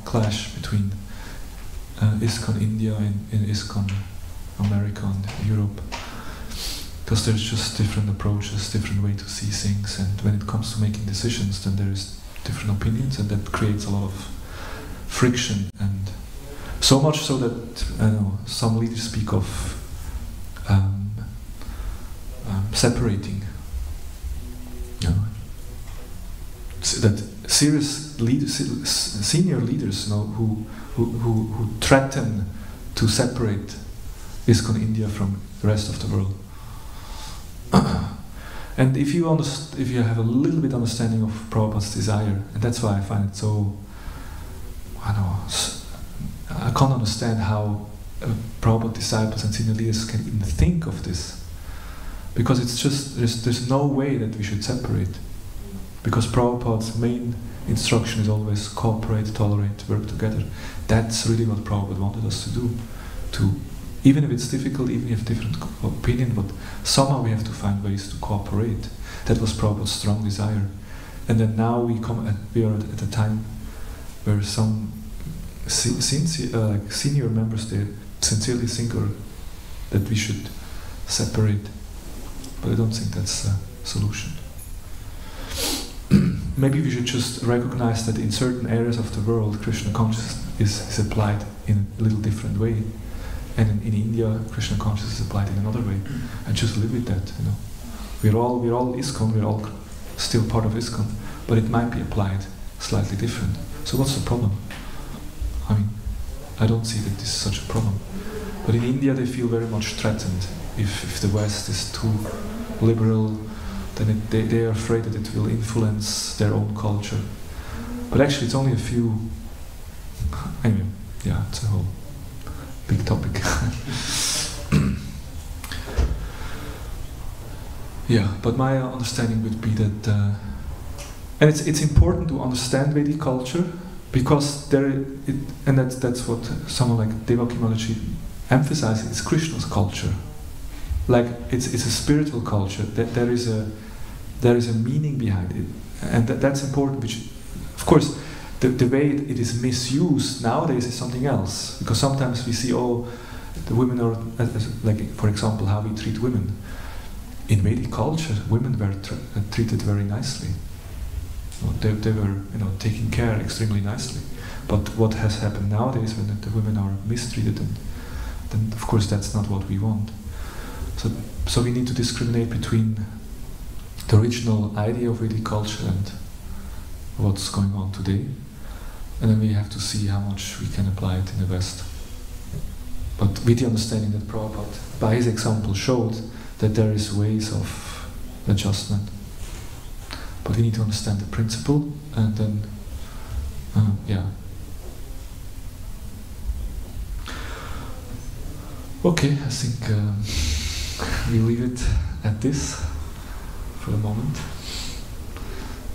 clash between ISKCON India and ISKCON America and Europe. Because there's just different approaches, different way to see things, and when it comes to making decisions, then there is different opinions, and that creates a lot of friction and So much so that some leaders speak of separating. That serious leaders, senior leaders, who threaten to separate ISKCON India from the rest of the world. And if you have a little bit understanding of Prabhupada's desire, and that's why I find it so, I can't understand how Prabhupada disciples and senior leaders can even think of this, because it's just there's no way that we should separate, because Prabhupada's main instruction is always cooperate, tolerate, work together. That's really what Prabhupada wanted us to do. Even if it's difficult, even if you have different opinion, but somehow we have to find ways to cooperate. That was Prabhupada's strong desire. And then now we are at a time where some senior members, they sincerely think that we should separate. But I don't think that's a solution. Maybe we should just recognize that in certain areas of the world, Krishna consciousness is applied in a little different way. And in India, Krishna consciousness is applied in another way, and just live with that. We're all ISKCON. We're all still part of ISKCON, but it might be applied slightly different. So what's the problem? I mean, I don't see that this is such a problem. But in India, they feel very much threatened if the West is too liberal. Then they are afraid that it will influence their own culture. But actually, it's only a few. Anyway, yeah, it's a whole big topic. Yeah, but my understanding would be that, and it's important to understand Vedic culture, because that's what someone like Devaki Mataji emphasizes. It's Krishna's culture, like it's a spiritual culture. That there is a meaning behind it, and that's important. Which, of course, the way it is misused nowadays is something else, because sometimes we see, the women are, like for example, how we treat women. In Vedic culture, women were treated very nicely. They were taken care extremely nicely. But what has happened nowadays, when the women are mistreated, then of course that's not what we want. So we need to discriminate between the original idea of Vedic culture and what's going on today. And then we have to see how much we can apply it in the West. But with the understanding that Prabhupada, by his example, showed that there is ways of adjustment. But we need to understand the principle, and then, Okay, I think we leave it at this for the moment.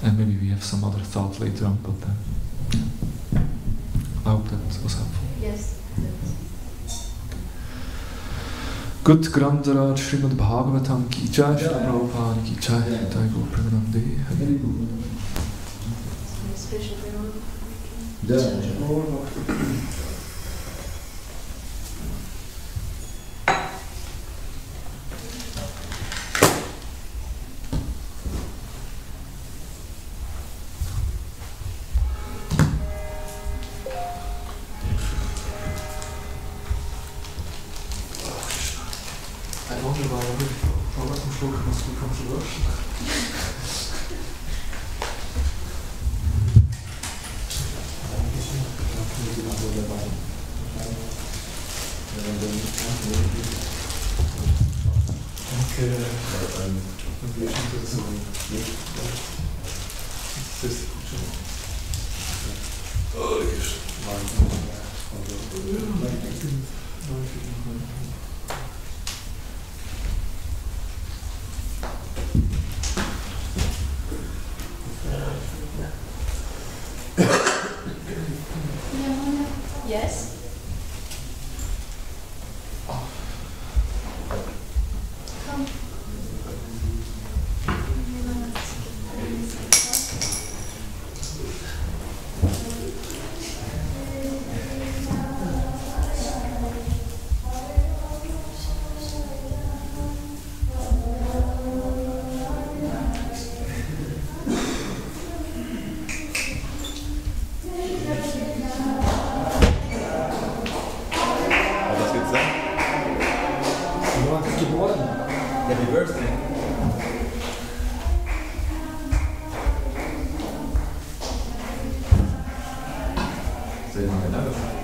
And maybe we have some other thought later on, but I hope that was helpful. Yes. Good, Grantaraj Srimad Bhagavatam Ki Jai, Krishna Prabhupada Ki Jai, Jai Guru Premanande. Krishna Premarupa. I wonder why Prabhupada Shloka must be controversial. Yes. Happy birthday. Soll ich noch eine Lange?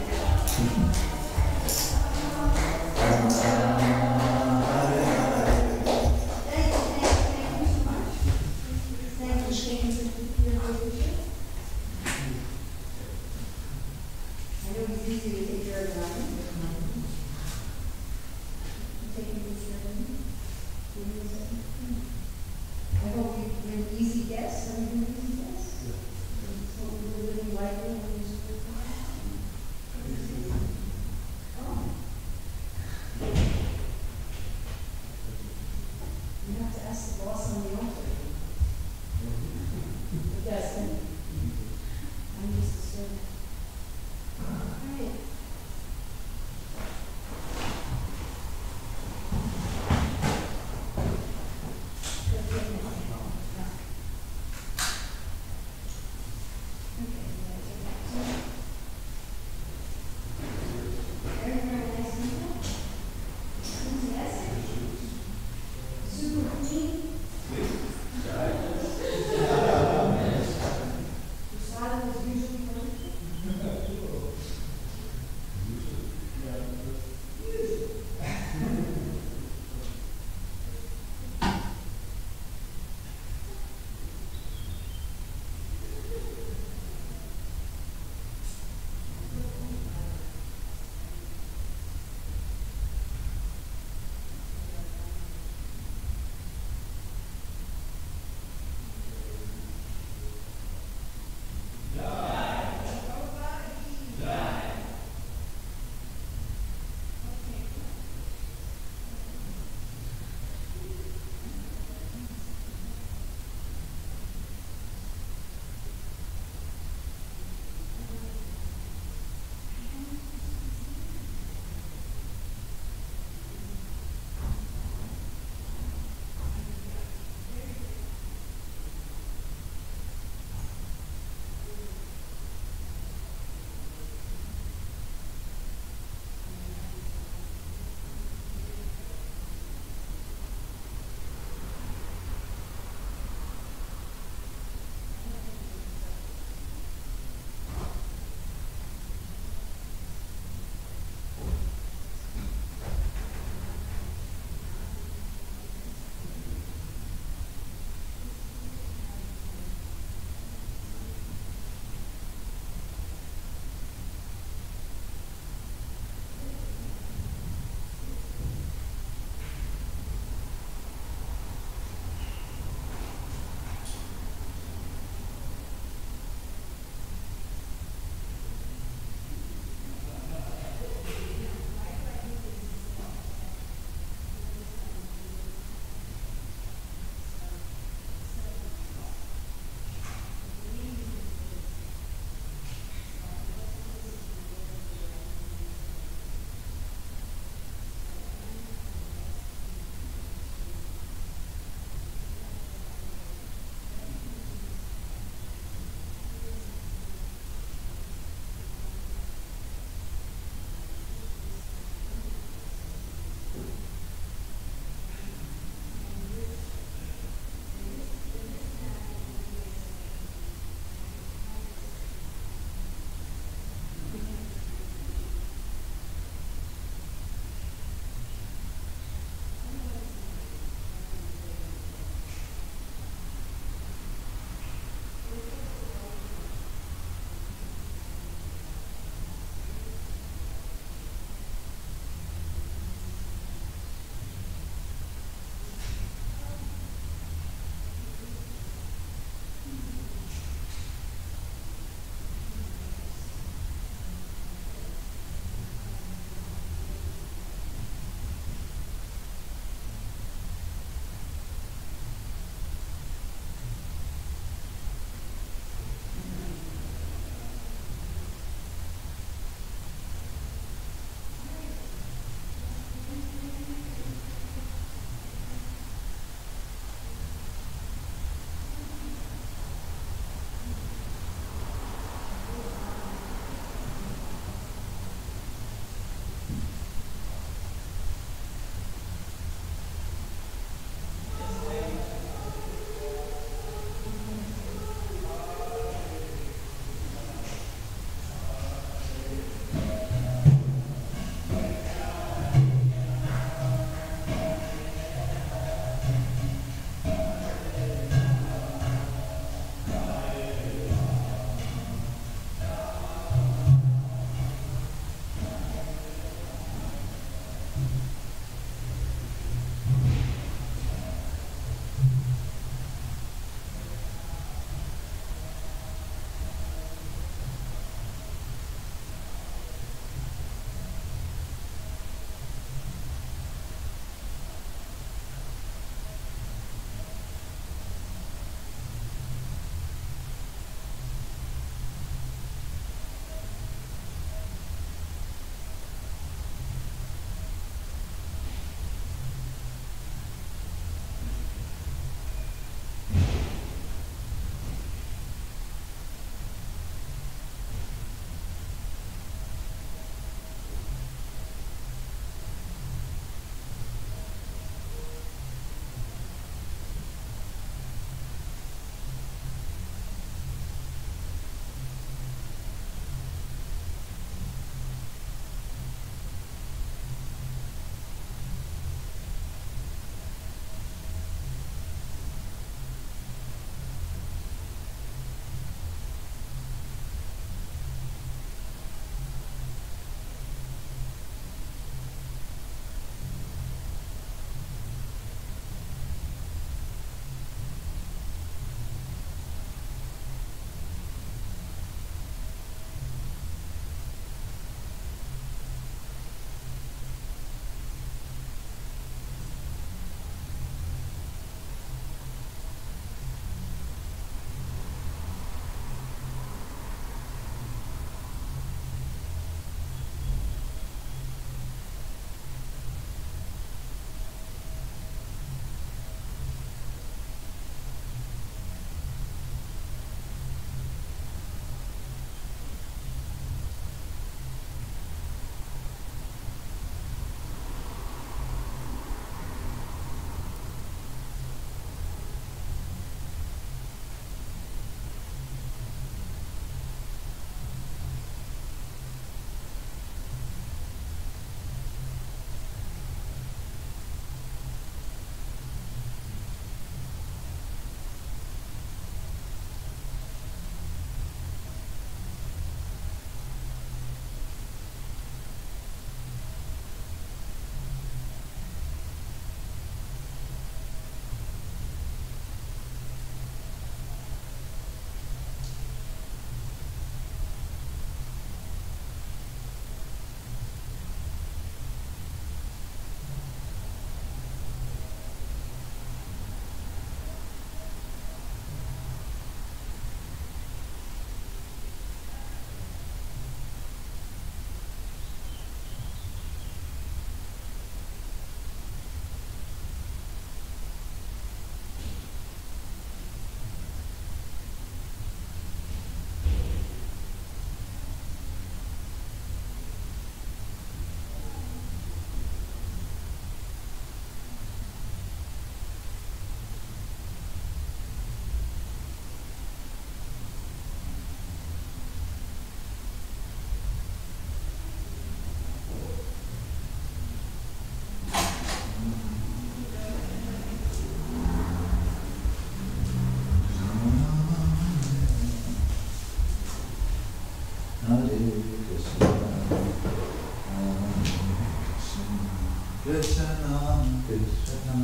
Krishna, Krishna,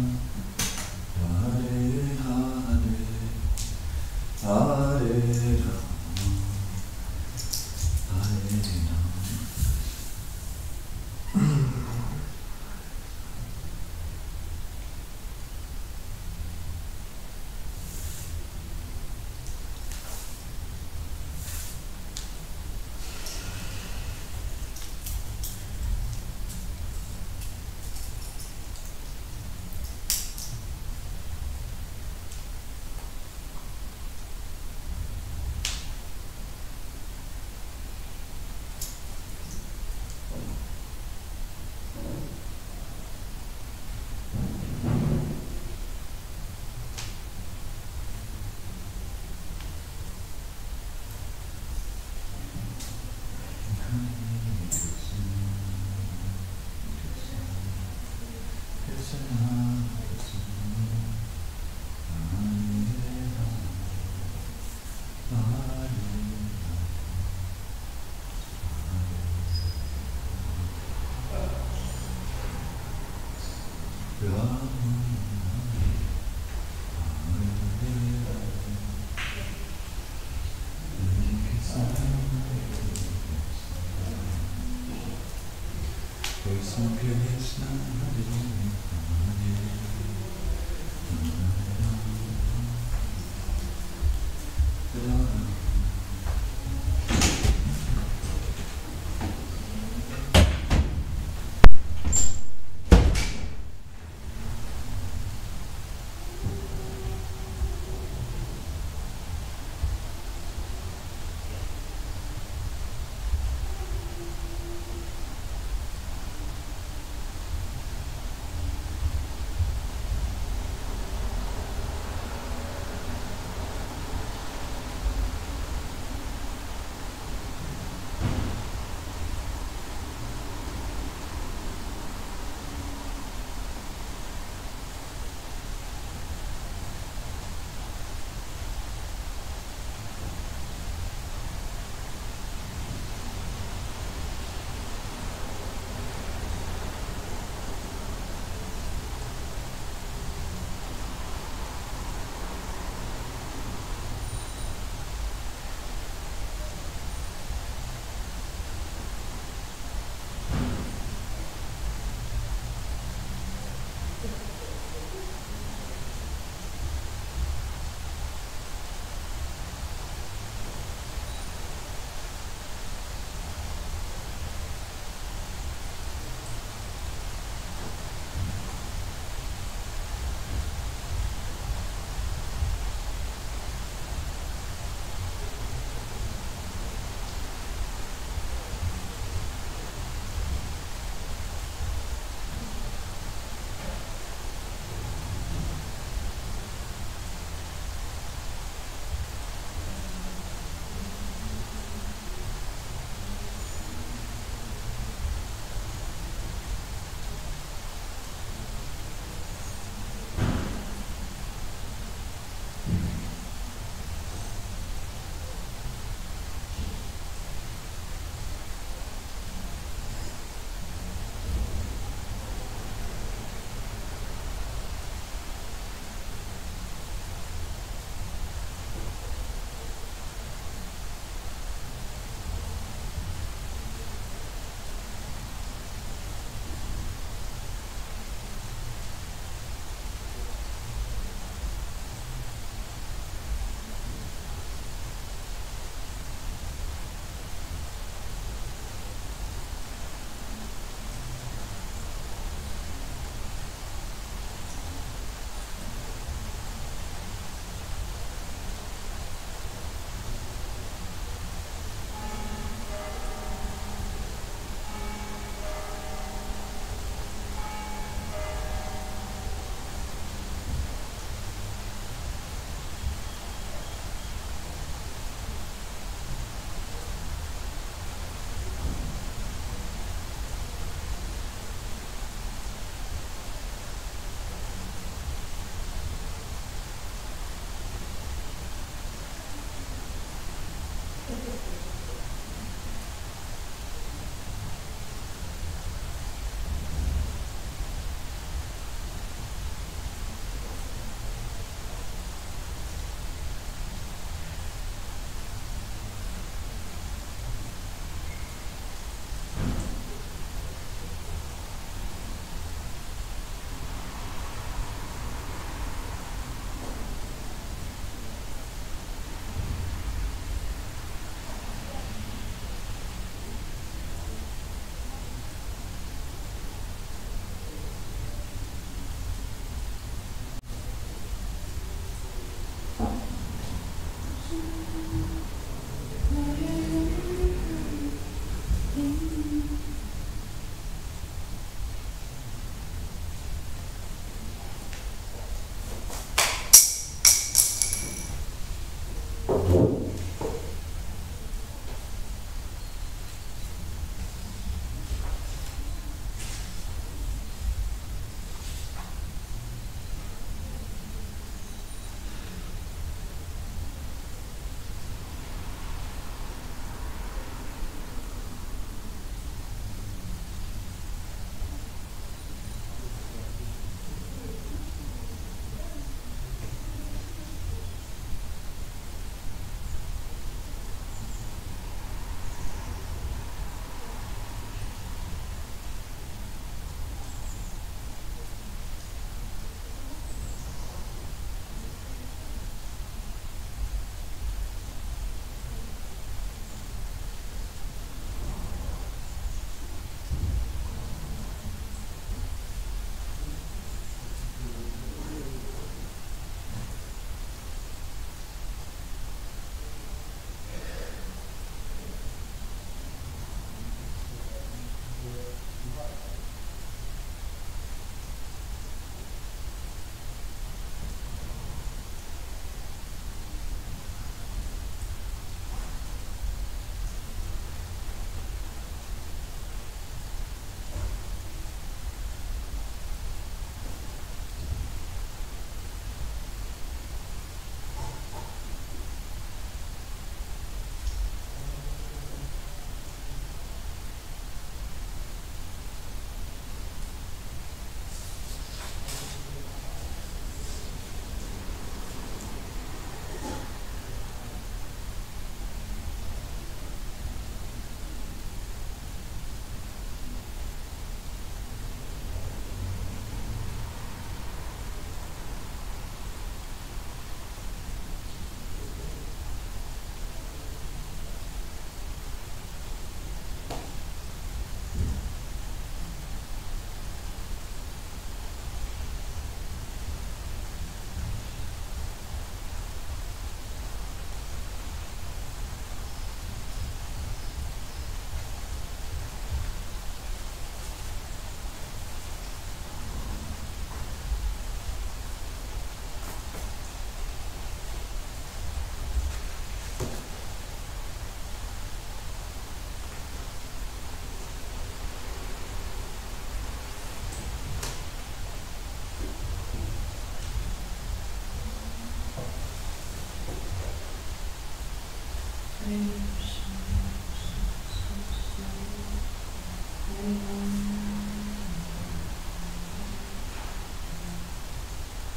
Hare Hare, Hare Rama, Hare Rama.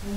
Krishna